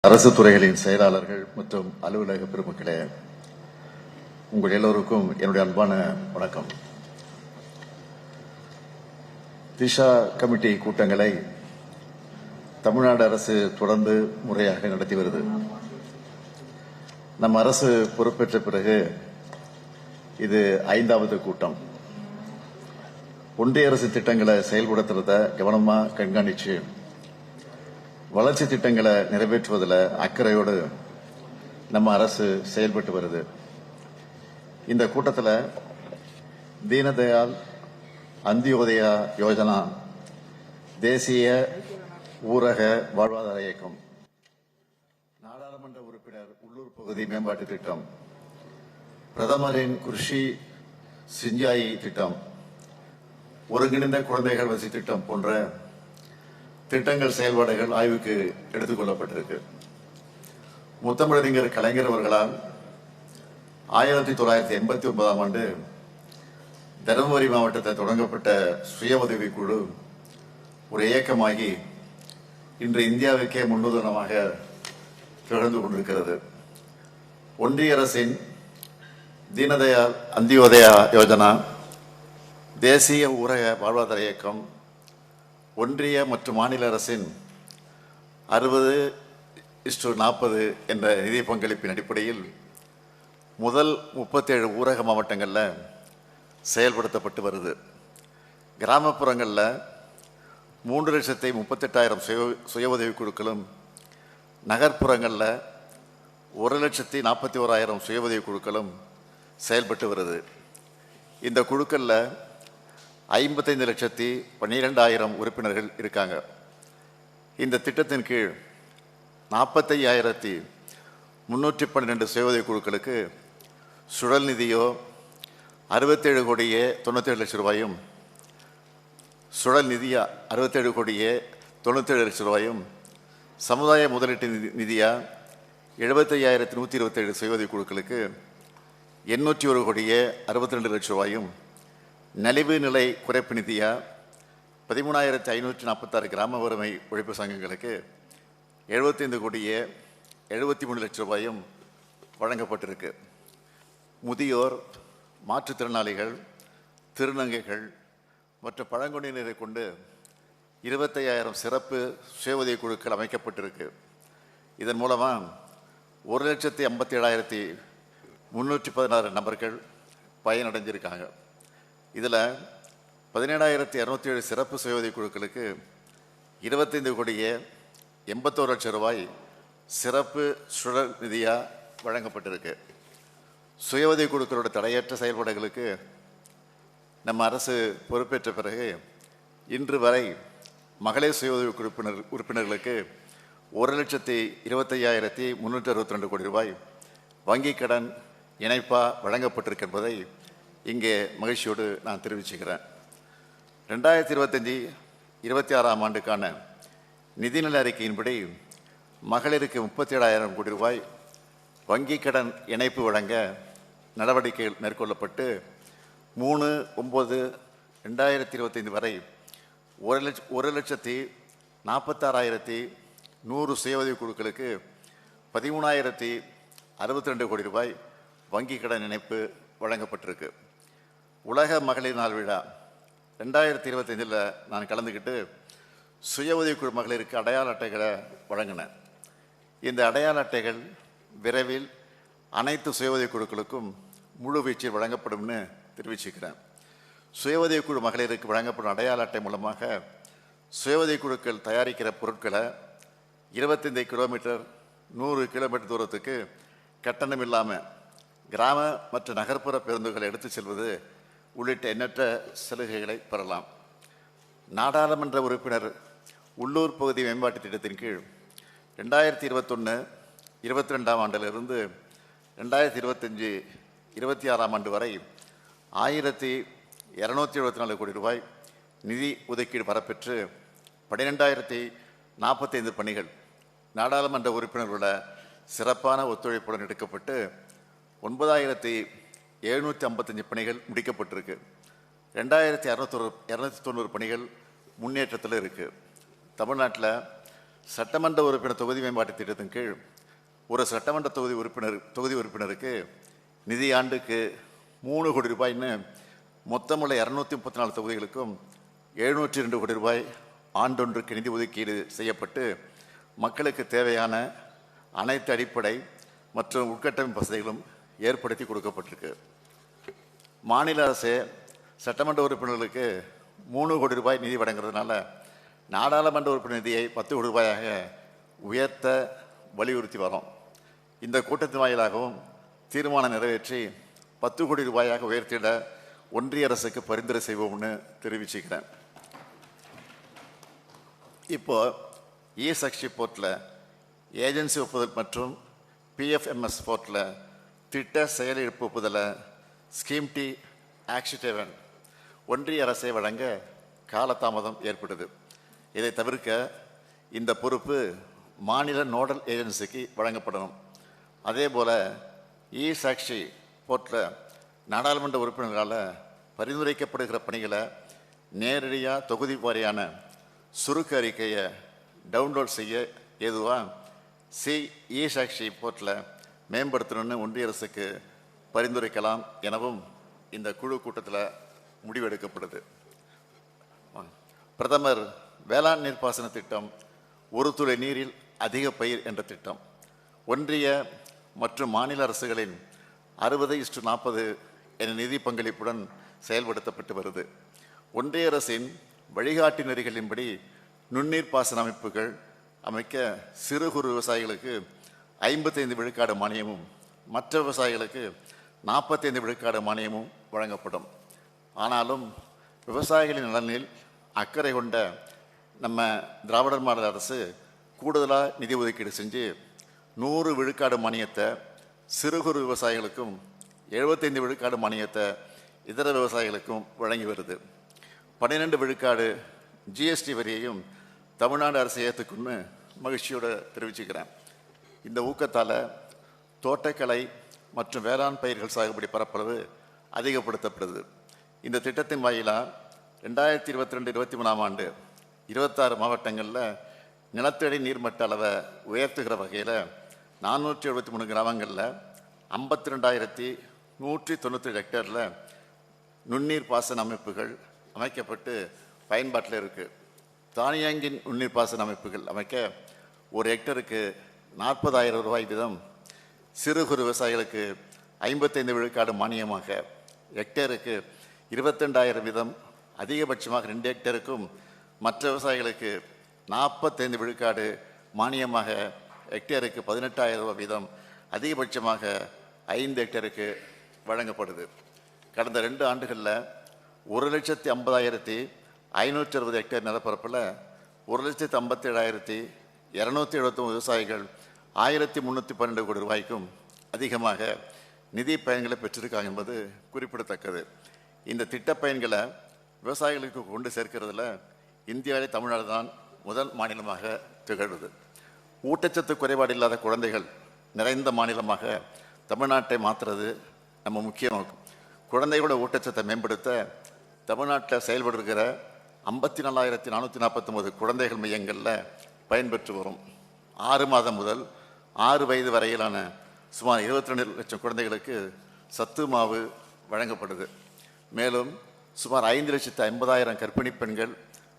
அரசு துறைகளின் செயலாளர்கள் மற்றும் அலுவலக பெருமக்களே, உங்கள் எல்லோருக்கும் என்னுடைய அன்பான வணக்கம். திஷா கமிட்டி கூட்டங்களை தமிழ்நாடு அரசு தொடர்ந்து முறையாக நடத்தி வருது. நம் அரசு பொறுப்பேற்ற பிறகு இது 5வது கூட்டம். ஒன்றிய அரசு திட்டங்களை செயல்படுத்துறத கவனமா கண்காணிச்சு வளர்ச்சி திட்டங்களை நிறைவேற்றுவதில் அக்கறையோடு நம்ம அரசு செயல்பட்டு வருது. இந்த கூட்டத்தில் தீனதயாள் அந்தியோதயா யோஜனா, தேசிய ஊரக வாழ்வாதார இயக்கம், நாடாளுமன்ற உறுப்பினர் உள்ளூர் பகுதி மேம்பாட்டு திட்டம், பிரதமரின் குர்ஷி சிஞ்சாயி திட்டம், ஒருங்கிணைந்த குழந்தைகள் வசதி திட்டம் போன்ற திட்டங்கள் செயல்பாடுகள் ஆய்வுக்கு எடுத்துக் கொள்ளப்பட்டிருக்கு. முத்தமிழறிஞர் கலைஞர் அவர்களால் 1989ஆம் ஆண்டு தருமபுரி மாவட்டத்தில் தொடங்கப்பட்ட சுய உதவி குழு ஒரு இயக்கமாகி இன்று இந்தியாவுக்கே முன்னுதாரணமாக திகழ்ந்து கொண்டிருக்கிறது. ஒன்றிய அரசின் தீனதயாள் அந்தியோதயா யோஜனா, தேசிய ஊரக வாழ்வாதார இயக்கம், ஒன்றிய மற்றும் மாநில அரசின் 60:40 என்ற நிதி பங்களிப்பின் அடிப்படையில் முதல் 37 ஊரக மாவட்டங்களில் செயல்படுத்தப்பட்டு வருது. கிராமப்புறங்களில் 3,38,000 சுய உதவி குழுக்களும், நகர்ப்புறங்களில் 1,41,000 சுய உதவி குழுக்களும் செயல்பட்டு வருது. இந்த குழுக்களில் 55,12,000 உறுப்பினர்கள் இருக்காங்க. இந்த திட்டத்தின் கீழ் 45,312 சுய உதவி குழுக்களுக்கு சுழல் நிதியோ 67,97,00,000 ரூபாயும், சுழல் நிதியா 67,97,00,000 ரூபாயும், சமுதாய முதலீட்டு நிதியா 75,127 சுய உதவி குழுக்களுக்கு 801,62,00,000 ரூபாயும், நலிவு நிலை குறைப்பு நிதியா 13,546 கிராம வறுமை ஒழிப்பு சங்கங்களுக்கு 75,73,00,000 ரூபாயும் வழங்கப்பட்டிருக்கு. முதியோர், மாற்றுத்திறனாளிகள், திருநங்கைகள் மற்றும் பழங்குடியினரை கொண்டு 25,000 சிறப்பு சுய உதவி குழுக்கள் அமைக்கப்பட்டிருக்கு. இதன் மூலமாக 1,57,316 நபர்கள் பயனடைஞ்சிருக்காங்க. இதில் 17,207 சிறப்பு சுய உதவி குழுக்களுக்கு 25,81,00,000 ரூபாய் சிறப்பு சுழல் நிதியாக வழங்கப்பட்டிருக்கு. சுய உதவி குழுக்களோட தடையற்ற செயல்பாடுகளுக்கு நம்ம அரசு பொறுப்பேற்ற பிறகு இன்று வரை மகளிர் சுய உதவி உறுப்பினர்களுக்கு 1,25,362 கோடி ரூபாய் வங்கிக் கடன் இணைப்பாக வழங்கப்பட்டிருக்கு என்பதை இங்கே மகிழ்ச்சியோடு நான் தெரிவிச்சுக்கிறேன். 2025-26ஆம் ஆண்டுக்கான நிதிநிலை அறிக்கையின்படி மகளிருக்கு 37,000 கோடி ரூபாய் வங்கிக் கடன் இணைப்பு வழங்க நடவடிக்கைகள் மேற்கொள்ளப்பட்டு 3/9/2025 வரை 1,46,100 சுய உதவி குழுக்களுக்கு 13,062 கோடி ரூபாய் வங்கிக் கடன் இணைப்பு வழங்கப்பட்டிருக்கு. உலக மகளிர் நாள் விழா 2025 நான் கலந்துக்கிட்டு சுய உதவிக்குழு மகளிருக்கு அடையாள அட்டைகளை வழங்கினேன். இந்த அடையாள அட்டைகள் விரைவில் அனைத்து சுய உதவி குழுக்களுக்கும் முழு வீச்சில் வழங்கப்படும்னு தெரிவிச்சுக்கிறேன். சுய உதவிக்குழு மகளிருக்கு வழங்கப்படும் அடையாள அட்டை மூலமாக சுய உதவி குழுக்கள் தயாரிக்கிற பொருட்களை 25 கிலோமீட்டர் 100 கிலோமீட்டர் தூரத்துக்கு கட்டணம் இல்லாமல் கிராம மற்றும் நகர்ப்புற பேருந்துகளை எடுத்து செல்வது உள்ளிட்ட எண்ணற்ற சலுகைகளை பெறலாம். நாடாளுமன்ற உறுப்பினர் உள்ளூர் பகுதி மேம்பாட்டு திட்டத்தின் கீழ் 2021-22ஆம் ஆண்டிலிருந்து 2025-26ஆம் ஆண்டு வரை 1,274 கோடி ரூபாய் நிதி ஒதுக்கீடு பெறப்பெற்று 12,045 பணிகள் நாடாளுமன்ற உறுப்பினர்களோட சிறப்பான ஒத்துழைப்புடன் எடுக்கப்பட்டு 9,755 பணிகள் முடிக்கப்பட்டிருக்கு. 2,290 பணிகள் முன்னேற்றத்தில் இருக்குது. தமிழ்நாட்டில் சட்டமன்ற உறுப்பினர் தொகுதி மேம்பாட்டு திட்டத்தின் கீழ் ஒரு சட்டமன்ற தொகுதி உறுப்பினருக்கு நிதியாண்டுக்கு 3 கோடி ரூபாய்ன்னு மொத்தமுள்ள 234 தொகுதிகளுக்கும் 702 கோடி ரூபாய் ஆண்டொன்றுக்கு நிதி ஒதுக்கீடு செய்யப்பட்டு மக்களுக்கு தேவையான அனைத்து அடிப்படை மற்றும் உட்கட்டமைப்பு வசதிகளும் ஏற்படுத்தி கொடுக்கப்பட்டிருக்கு. மாநில அரசு சட்டமன்ற உறுப்பினர்களுக்கு 3 கோடி ரூபாய் நிதி வழங்குறதுனால நாடாளுமன்ற உறுப்பினர் நிதியை 10 கோடி ரூபாயாக உயர்த்த வலியுறுத்தி வரோம். இந்த கூட்டத்தின் வாயிலாகவும் தீர்மானம் நிறைவேற்றி 10 கோடி ரூபாயாக உயர்த்திட ஒன்றிய அரசுக்கு பரிந்துரை செய்வோம்னு தெரிவிச்சுக்கிறேன். இப்போ இ-சாக்ஷி போர்ட்டில் ஏஜென்சி ஒப்புதல் மற்றும் பிஎஃப்எம்எஸ் போர்ட்டில் திட்ட செயலிழப்பு ஒப்புதலை ஸ்கீம் டி ஆக்ஷிடேவன் ஒன்றிய அரசை வழங்க காலதாமதம் ஏற்படுது. இதை தவிர்க்க இந்த பொறுப்பு மாநில நோடல் ஏஜென்சிக்கு வழங்கப்படணும். அதே போல் இ-சாக்ஷி போர்ட்டில் நாடாளுமன்ற உறுப்பினர்களால் பரிந்துரைக்கப்படுகிற பணிகளை நேரடியாக தொகுதி வாரியான சுருக்க அறிக்கையை டவுன்லோட் செய்ய ஏதுவாக இ-சாக்ஷி போர்ட்டில் மேம்படுத்தணும்னு ஒன்றிய அரசுக்கு பரிந்துரைக்கலாம் எனவும் இந்த குழு கூட்டத்தில் முடிவெடுக்கப்படுது. பிரதமர் வேளாண் நீர்ப்பாசன திட்டம் ஒரு துளி நீரில் அதிக பயிர் என்ற திட்டம் ஒன்றிய மற்றும் மாநில அரசுகளின் 60:40 என நிதி பங்களிப்புடன் செயல்படுத்தப்பட்டு வருது. ஒன்றிய அரசின் வழிகாட்டு நெறிகளின்படி நுண்ணீர் பாசன அமைப்புகள் அமைக்க சிறு குறு விவசாயிகளுக்கு 55 விழுக்காடு மானியமும் மற்ற விவசாயிகளுக்கு 45 விழுக்காடு மானியமும் வழங்கப்படும். ஆனாலும் விவசாயிகளின் நலனில் அக்கறை கொண்ட நம்ம திராவிடர் மாடல் அரசு கூடுதலாக நிதி ஒதுக்கீடு செஞ்சு 100 விழுக்காடு மானியத்தை சிறு குறு விவசாயிகளுக்கும் 75 விழுக்காடு மானியத்தை இதர விவசாயிகளுக்கும் வழங்கி வருது. 12 விழுக்காடு ஜிஎஸ்டி வரியையும் தமிழ்நாடு அரசு ஏற்றுக்குன்னு மகிழ்ச்சியோடு தெரிவிச்சுக்கிறேன். இந்த ஊக்கத்தால் தோட்டக்கலை மற்றும் வேளாண் பயிர்கள் சாகுபடி பரப்பளவு அதிகப்படுத்தப்படுது. இந்த திட்டத்தின் வாயிலாக 2022-23 ஆண்டு 26 மாவட்டங்களில் நிலத்தடி நீர்மட்ட அளவை உயர்த்துகிற வகையில் 473 கிராமங்களில் 52,197 ஹெக்டேரில் நுண்ணீர் பாசன அமைப்புகள் அமைக்கப்பட்டு பயன்பாட்டில் இருக்குது. தானியங்கி நுண்ணீர் பாசன அமைப்புகள் அமைக்க ஒரு ஹெக்டருக்கு 40,000 ரூபாய் வீதம், சிறு குறு விவசாயிகளுக்கு 55 விழுக்காடு மானியமாக, ஹெக்டேருக்கு 22,000 வீதம், அதிகபட்சமாக 2 ஹெக்டேருக்கும் மற்ற விவசாயிகளுக்கு 45 விழுக்காடு மானியமாக, ஹெக்டேருக்கு 18,000 ரூபாய் வீதம், அதிகபட்சமாக 5 ஹெக்டேருக்கு வழங்கப்படுது. கடந்த 2 ஆண்டுகளில் 1,50,560 ஹெக்டேர் நிலப்பரப்பில் 1,57,279 விவசாயிகள் 1,312 கோடி ரூபாய்க்கும் அதிகமாக நிதி பயன்களை பெற்றிருக்காங்க என்பது குறிப்பிடத்தக்கது. இந்த திட்ட பயன்களை விவசாயிகளுக்கு கொண்டு சேர்க்கிறதுல இந்தியாவிலே தமிழ்நாடு தான் முதல் மாநிலமாக திகழ்வது. ஊட்டச்சத்து குறைபாடு இல்லாத குழந்தைகள் நிறைந்த மாநிலமாக தமிழ்நாட்டை மாற்றுறது நம்ம முக்கிய நோக்கம். குழந்தைகளோட ஊட்டச்சத்தை மேம்படுத்த தமிழ்நாட்டில் செயல்படுகிற 54,449 குழந்தைகள் மையங்களில் பயன்பெற்று வரும். 6 மாதம் முதல் 6 வயது வரையிலான சுமார் 22 லட்சம் குழந்தைகளுக்கு சத்து மாவு வழங்கப்படுது. மேலும் சுமார் 5,50,000 கர்ப்பிணி பெண்கள்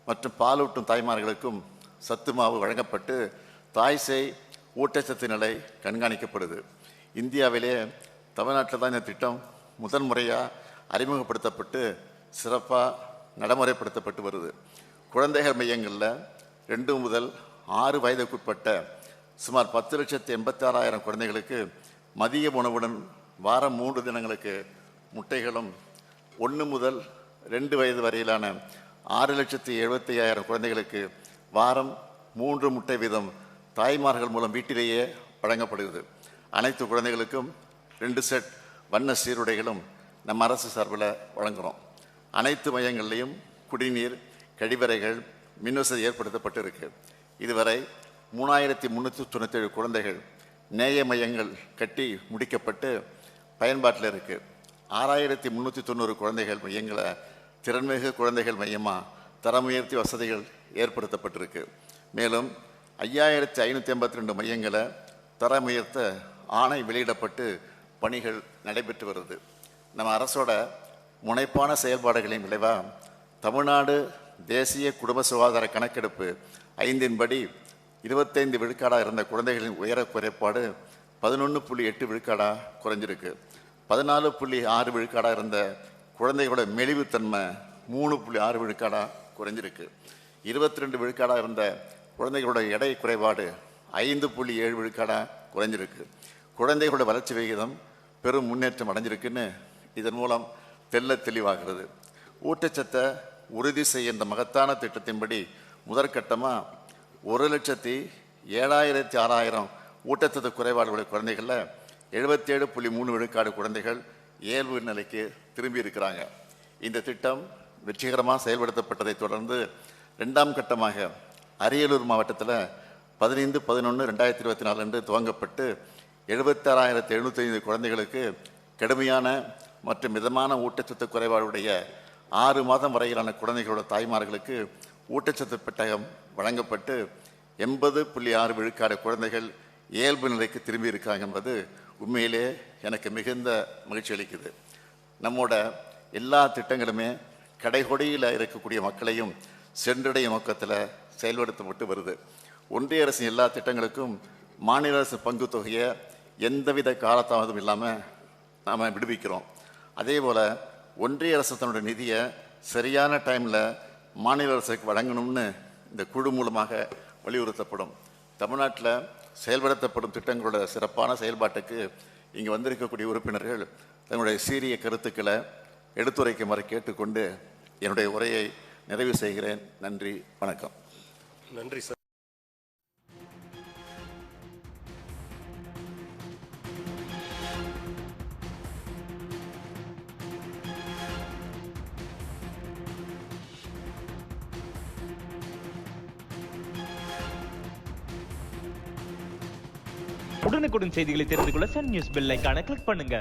மற்றும் பாலூட்டும் தாய்மார்களுக்கும் சத்து மாவு வழங்கப்பட்டு தாய்சேய் ஊட்டச்சத்து நிலை கண்காணிக்கப்படுது. இந்தியாவிலே தமிழ்நாட்டில் தான் இந்த திட்டம் முதல் முறையாக அறிமுகப்படுத்தப்பட்டு சிறப்பாக நடைமுறைப்படுத்தப்பட்டு வருது. குழந்தைகள் மையங்களில் 2 முதல் 6 வயதுக்குட்பட்ட சுமார் 10,86,000 குழந்தைகளுக்கு மதிய உணவுடன் வாரம் 3 தினங்களுக்கு முட்டைகளும், 1 முதல் 2 வயது வரையிலான 6,75,000 குழந்தைகளுக்கு வாரம் 3 முட்டை வீதம் தாய்மார்கள் மூலம் வீட்டிலேயே வழங்கப்படுகிறது. அனைத்து குழந்தைகளுக்கும் 2 செட் வண்ண சீருடைகளும் நம்ம அரசு சார்பில் வழங்குகிறோம். அனைத்து மையங்கள்லேயும் குடிநீர், கழிவறைகள், மின்வசதி ஏற்படுத்தப்பட்டு இருக்கு. இதுவரை 3,397 குழந்தைகள் நேய மையங்கள் கட்டி முடிக்கப்பட்டு பயன்பாட்டில் இருக்குது. 6,390 குழந்தைகள் மையங்களை திறன்மிகு குழந்தைகள் மையமாக தரம் உயர்த்தி வசதிகள் ஏற்படுத்தப்பட்டிருக்கு. மேலும் 5552 மையங்களை தரம் உயர்த்த ஆணை வெளியிடப்பட்டு பணிகள் நடைபெற்று வருது. நம்ம அரசோட முனைப்பான செயல்பாடுகளின் விளைவாக தமிழ்நாடு தேசிய குடும்ப சுகாதார கணக்கெடுப்பு 5 25 விழுக்காடாக இருந்த குழந்தைகளின் உயர குறைபாடு 11.8 விழுக்காடாக குறைஞ்சிருக்கு. 14.6 விழுக்காடாக இருந்த குழந்தைகளோட மெலிவுத்தன்மை 3.6 விழுக்காடாக குறைஞ்சிருக்கு. 22 விழுக்காடாக இருந்த குழந்தைகளோட எடை குறைபாடு 5.7 விழுக்காடாக குறைஞ்சிருக்கு. குழந்தைகளோட வளர்ச்சி விகிதம் பெரும் முன்னேற்றம் அடைஞ்சிருக்குன்னு இதன் மூலம் தெளிவாகிறது. ஊட்டச்சத்தை உறுதி செய்கின்ற மகத்தான திட்டத்தின்படி முதற்கட்டமாக 1,07,600 ஊட்டச்சத்து குறைபாடுடைய குழந்தைகளில் 77.3 விழுக்காடு குழந்தைகள் இயல்பு நிலைக்கு திரும்பி இருக்கிறாங்க. இந்த திட்டம் வெற்றிகரமாக செயல்படுத்தப்பட்டதை தொடர்ந்து 2ஆம் கட்டமாக அரியலூர் மாவட்டத்தில் 15/11/2024 அன்று துவங்கப்பட்டு 76,705 குழந்தைகளுக்கு கடுமையான மற்றும் மிதமான ஊட்டச்சத்து குறைபாடுடைய 6 மாதம் வரையிலான குழந்தைகளோட தாய்மார்களுக்கு ஊட்டச்சத்து பெட்டகம் வழங்கப்பட்டு 80.6 விழுக்காடு குழந்தைகள் இயல்பு நிலைக்கு திரும்பி இருக்காங்க என்பது உண்மையிலே எனக்கு மிகுந்த மகிழ்ச்சி அளிக்குது. நம்மோட எல்லா திட்டங்களுமே கடைகொடியில் இருக்கக்கூடிய மக்களையும் சென்றடையும் நோக்கத்தில் செயல்படுத்தப்பட்டு வருது. ஒன்றிய அரசின் எல்லா திட்டங்களுக்கும் மாநில அரசு பங்கு தொகையை எந்தவித காலதாமதம் இல்லாமல் நாம் விடுவிக்கிறோம். அதே போல் ஒன்றிய அரசு தன்னுடைய நிதியை சரியான டைமில் மாநில அரசுக்கு வழங்கணும்னு இந்த குழு மூலமாக வலியுறுத்தப்படும். தமிழ்நாட்டில் செயல்படுத்தப்படும் திட்டங்களோட சிறப்பான செயல்பாட்டுக்கு இங்கே வந்திருக்கக்கூடிய உறுப்பினர்கள் தங்களுடைய சீரிய கருத்துக்களை எடுத்துரைக்குமாறு கேட்டுக்கொண்டு என்னுடைய உரையை நிறைவு செய்கிறேன். நன்றி, வணக்கம். நன்றி சார். உடனுக்குடன் செய்திகளை தெரிந்து கொள்ள சன் நியூஸ் பெல் ஐகானை கிளிக் பண்ணுங்க.